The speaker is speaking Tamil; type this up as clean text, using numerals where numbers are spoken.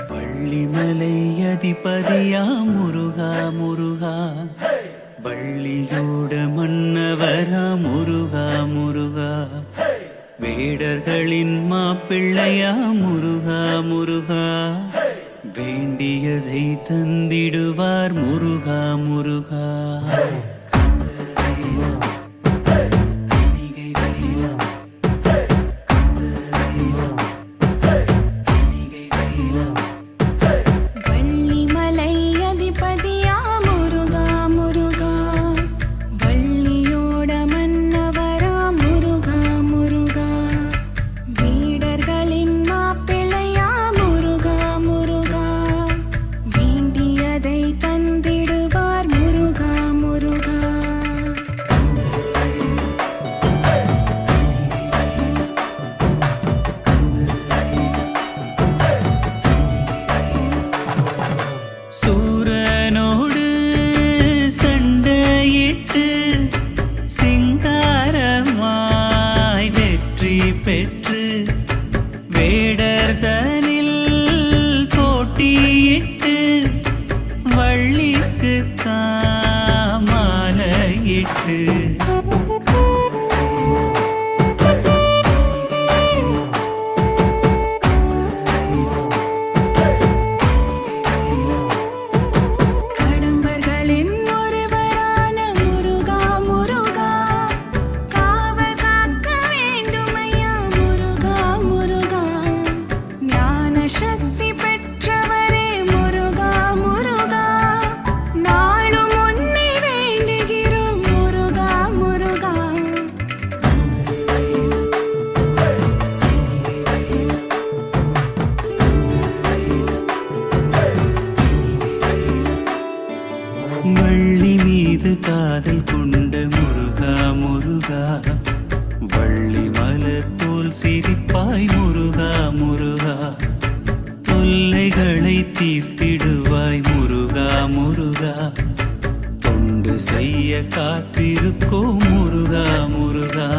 வள்ளிமலை அதிபதியா முருகா முருகா, வள்ளியோட மன்னவரா முருகா முருகா, வேடர்களின் மாப்பிள்ளையா முருகா முருகா, வேண்டியதை தந்திடுவார் முருகா முருகா. சூரனோடு சண்டையிட்டு சிங்காரமாய் வெற்றி பெற்று வேடர்தனில் போட்டியிட்டு வள்ளிக்கு தாமாலையிட்டு வள்ளி மீது காதல் கொண்ட முருகா முருகா, வள்ளி மலத்தோல் சிரிப்பாய் முருகா முருகா, தொல்லைகளை தீர்த்திடுவாய் முருகா முருகா, தொண்டு செய்ய காத்திருக்கோ முருகா முருகா.